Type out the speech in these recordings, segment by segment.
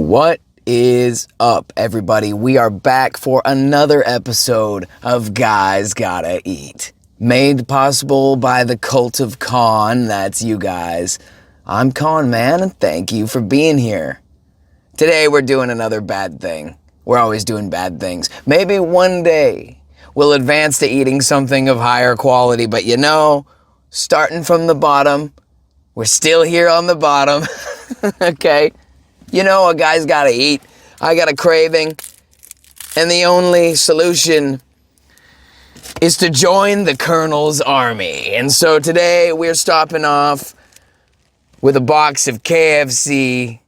What is up, everybody? We are back for another episode of Guys Gotta Eat. Made possible by the cult of Con, that's you guys. I'm Con Man, and thank you for being here. Today we're doing another bad thing. We're always doing bad things. Maybe one day we'll advance to eating something of higher quality, but you know, starting from the bottom, we're still here on the bottom, okay? You know, a guy's gotta eat. I got a craving. And the only solution is to join the Colonel's army. And so today we're stopping off with a box of KFC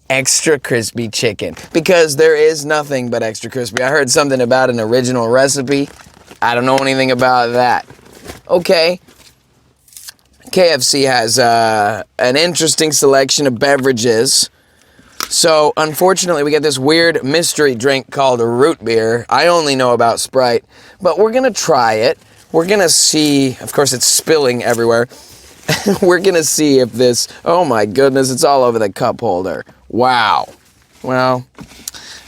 extra crispy chicken. Because there is nothing but extra crispy. I heard something about an original recipe. I don't know anything about that. Okay. KFC has an interesting selection of beverages. So, unfortunately, we get this weird mystery drink called a root beer. I only know about Sprite, but we're going to try it. We're going to see, of course, it's spilling everywhere. We're going to see if this, oh my goodness, it's all over the cup holder. Wow. Well,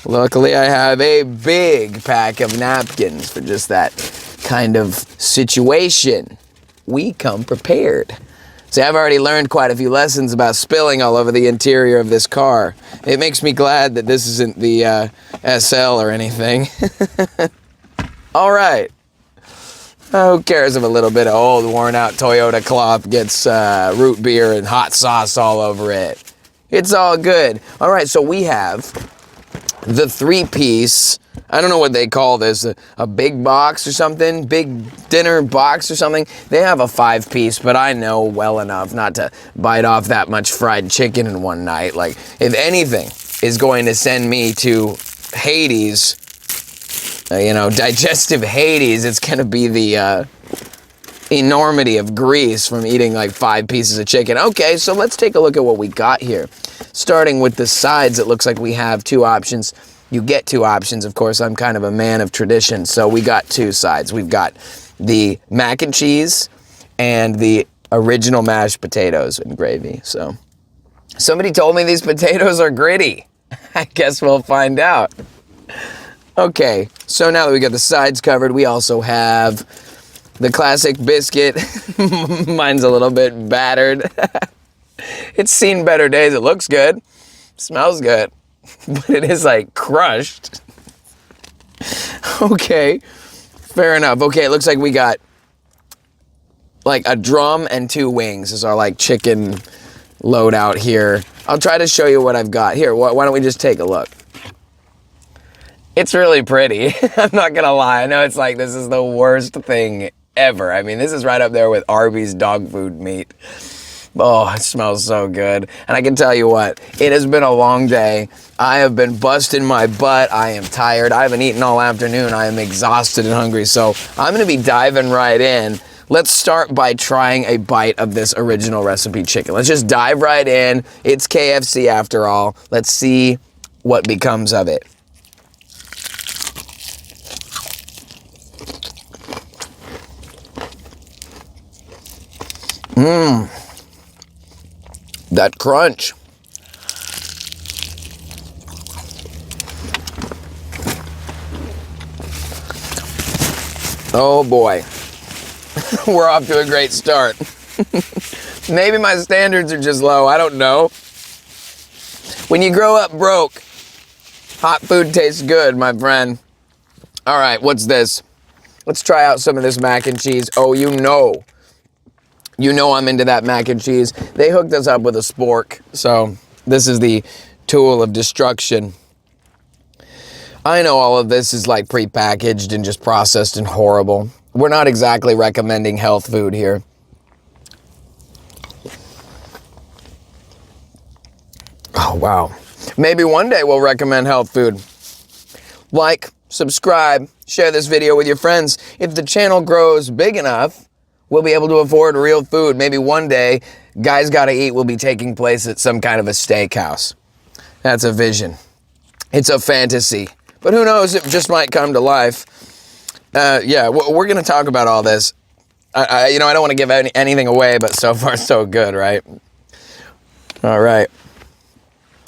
luckily I have a big pack of napkins for just that kind of situation. We come prepared. See, I've already learned quite a few lessons about spilling all over the interior of this car. It makes me glad that this isn't the SL or anything. All right. Who cares if a little bit of old, worn-out Toyota cloth gets root beer and hot sauce all over it? It's all good. All right, so we have the three-piece, I don't know what they call this, a big box or something, big dinner box or something. They have a 5-piece, but I know well enough not to bite off that much fried chicken in one night. Like, if anything is going to send me to Hades, digestive Hades, it's going to be the enormity of grease from eating like 5 pieces of chicken. Okay, so let's take a look at what we got here. Starting with the sides, it looks like we have 2 options. You get 2 options, of course. I'm kind of a man of tradition, so we got 2 sides. We've got the mac and cheese and the original mashed potatoes and gravy. So somebody told me these potatoes are gritty. I guess we'll find out. Okay, so now that we got the sides covered, we also have the classic biscuit. Mine's a little bit battered. It's seen better days. It looks good. Smells good. But it is like crushed. Okay, fair enough. Okay, it looks like we got like a drum and 2 wings is our like chicken loadout here. I'll try to show you what I've got here. Why don't we just take a look? It's really pretty. I'm not gonna lie. I know it's like this is the worst thing ever. I mean, this is right up there with Arby's dog food meat. Oh, it smells so good. And I can tell you what, it has been a long day. I have been busting my butt. I am tired. I haven't eaten all afternoon. I am exhausted and hungry. So I'm going to be diving right in. Let's start by trying a bite of this original recipe chicken. Let's just dive right in. It's KFC after all. Let's see what becomes of it. That crunch. Oh boy. We're off to a great start. Maybe my standards are just low. I don't know. When you grow up broke, hot food tastes good, my friend. All right, what's this? Let's try out some of this mac and cheese. Oh, you know I'm into that mac and cheese. They hooked us up with a spork, so this is the tool of destruction. I know all of this is like prepackaged and just processed and horrible. We're not exactly recommending health food here. Oh, wow. Maybe one day we'll recommend health food. Like, subscribe, share this video with your friends. If the channel grows big enough, we'll be able to afford real food. Maybe one day, Guys Gotta Eat will be taking place at some kind of a steakhouse. That's a vision. It's a fantasy. But who knows, it just might come to life. Yeah, we're going to talk about all this. I don't want to give anything away, but so far so good, right? All right.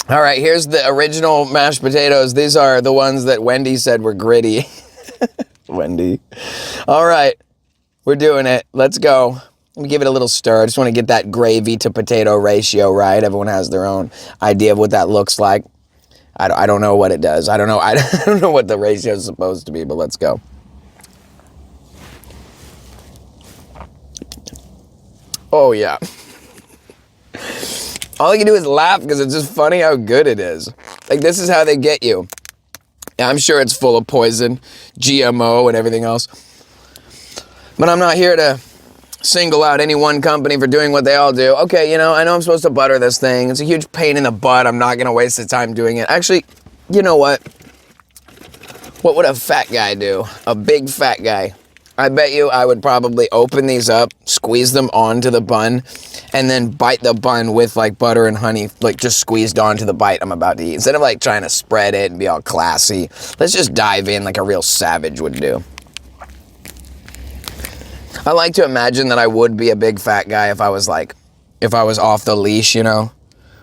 All right, here's the original mashed potatoes. These are the ones that Wendy said were gritty. Wendy. All right, we're doing it. Let's go. Let me give it a little stir. I just want to get that gravy to potato ratio right. Everyone has their own idea of what that looks like. I don't know what it does. I don't know. I don't know what the ratio is supposed to be, but let's go. Oh, yeah. All I can do is laugh because it's just funny how good it is. Like, this is how they get you. Yeah, I'm sure it's full of poison, GMO, and everything else. But I'm not here to single out any one company for doing what they all do. Okay, you know, I know I'm supposed to butter this thing. It's a huge pain in the butt. I'm not going to waste the time doing it. Actually, you know what? What would a fat guy do? A big fat guy. I bet you I would probably open these up, squeeze them onto the bun, and then bite the bun with like butter and honey, like just squeezed onto the bite I'm about to eat. Instead of like trying to spread it and be all classy, let's just dive in like a real savage would do. I like to imagine that I would be a big fat guy if I was off the leash, you know?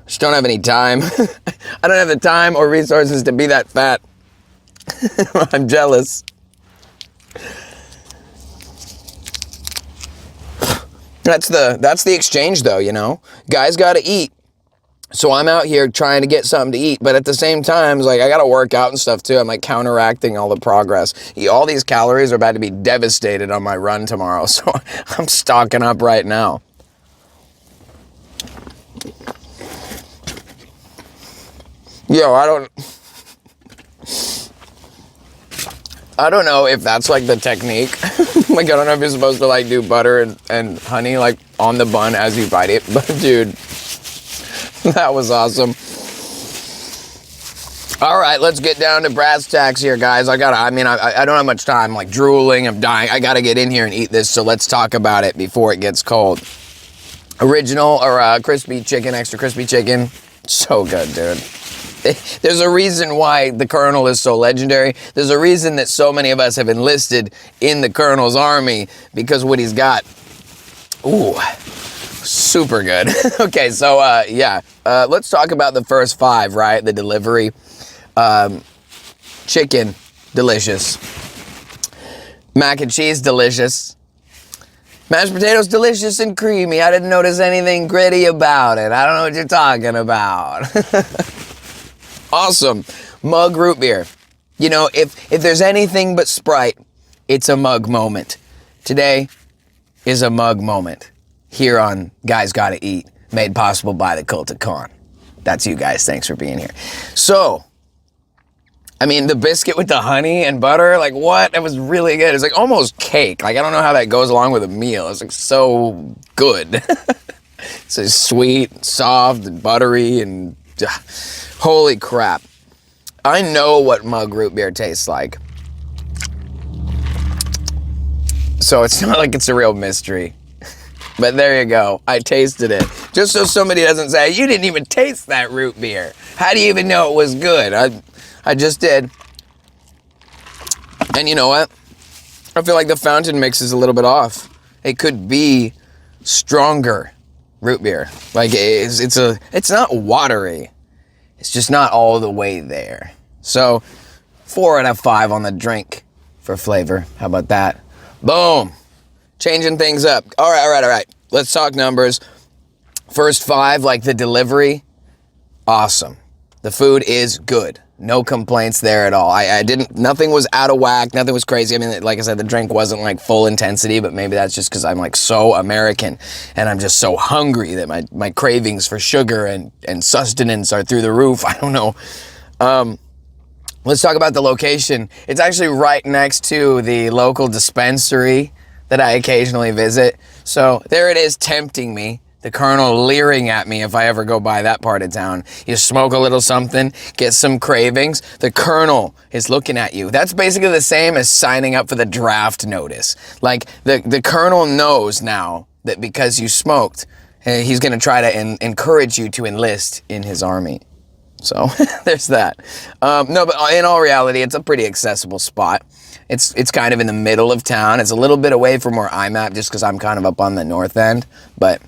Just don't have any time. I don't have the time or resources to be that fat. I'm jealous. That's the exchange though, you know? Guys gotta eat. So I'm out here trying to get something to eat, but at the same time, it's like I gotta work out and stuff too. I'm like counteracting all the progress. All these calories are about to be devastated on my run tomorrow, so I'm stocking up right now. Yo, I don't know if that's like the technique. Like, I don't know if you're supposed to like do butter and honey like on the bun as you bite it, but dude, that was awesome. All right, let's get down to brass tacks here, guys. I don't have much time. I'm like drooling, I'm dying. I gotta get in here and eat this, so let's talk about it before it gets cold. Original or crispy chicken, extra crispy chicken. So good, dude. There's a reason why the Colonel is so legendary. There's a reason that so many of us have enlisted in the Colonel's army, because what he's got, ooh, super good. Okay, so let's talk about the first five, right? The delivery. Chicken, delicious. Mac and cheese, delicious. Mashed potatoes, delicious and creamy. I didn't notice anything gritty about it. I don't know what you're talking about. Awesome. Mug root beer. You know, if there's anything but Sprite, it's a mug moment. Today is a mug moment here on Guys Gotta Eat, made possible by the Cult of Con. That's you guys. Thanks for being here. So, I mean, the biscuit with the honey and butter, like what? That was really good. It's like almost cake. Like, I don't know how that goes along with a meal. It's like so good. It's so sweet, soft, and buttery, and holy crap. I know what mug root beer tastes like. So it's not like it's a real mystery. But there you go. I tasted it. Just so somebody doesn't say, you didn't even taste that root beer. How do you even know it was good? I just did. And you know what? I feel like the fountain mix is a little bit off. It could be stronger root beer. Like it's not watery. It's just not all the way there. So 4 out of 5 on the drink for flavor. How about that? Boom. Changing things up. All right. Let's talk numbers. First 5, like the delivery, awesome. The food is good. No complaints there at all. Nothing was out of whack. Nothing was crazy. I mean, like I said, the drink wasn't like full intensity, but maybe that's just because I'm like so American and I'm just so hungry that my cravings for sugar and sustenance are through the roof. I don't know. Let's talk about the location. It's actually right next to the local dispensary that I occasionally visit. So there it is, tempting me. The Colonel leering at me if I ever go by that part of town. You smoke a little something, get some cravings. The Colonel is looking at you. That's basically the same as signing up for the draft notice. Like, the Colonel knows now that because you smoked, he's going to try to encourage you to enlist in his army. So, there's that. No, but in all reality, it's a pretty accessible spot. It's kind of in the middle of town. It's a little bit away from where I'm at just because I'm kind of up on the north end, but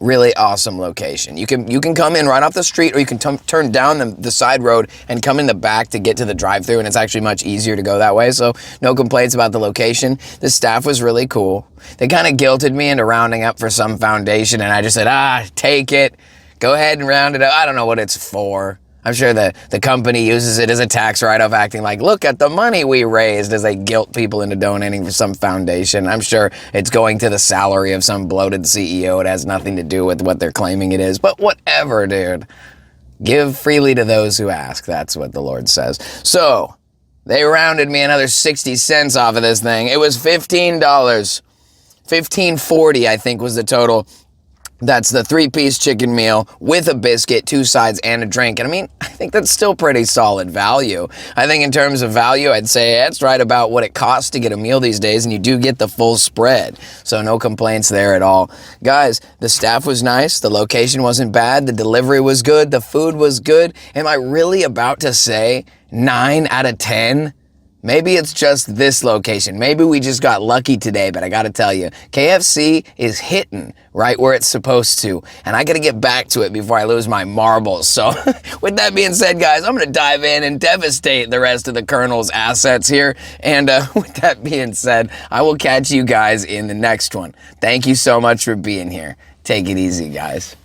Really awesome location. You can come in right off the street, or you can turn down the side road and come in the back to get to the drive-thru, and it's actually much easier to go that way, so no complaints about the location. The staff was really cool. They kind of guilted me into rounding up for some foundation, and I just said, take it. Go ahead and round it up. I don't know what it's for. I'm sure the company uses it as a tax write-off, acting like, look at the money we raised, as they guilt people into donating for some foundation. I'm sure it's going to the salary of some bloated CEO. It has nothing to do with what they're claiming it is. But whatever, dude. Give freely to those who ask. That's what the Lord says. So, they rounded me another 60 cents off of this thing. It was $15. $15.40, I think, was the total. That's the 3-piece chicken meal with a biscuit, 2 sides, and a drink. And I mean, I think that's still pretty solid value. I think in terms of value, I'd say that's right about what it costs to get a meal these days, and you do get the full spread. So no complaints there at all. Guys, the staff was nice, the location wasn't bad, the delivery was good, the food was good. Am I really about to say 9 out of 10? Maybe it's just this location. Maybe we just got lucky today, but I gotta tell you, KFC is hitting right where it's supposed to, and I gotta get back to it before I lose my marbles. So with that being said, guys, I'm gonna dive in and devastate the rest of the Colonel's assets here, and with that being said, I will catch you guys in the next one. Thank you so much for being here. Take it easy, guys.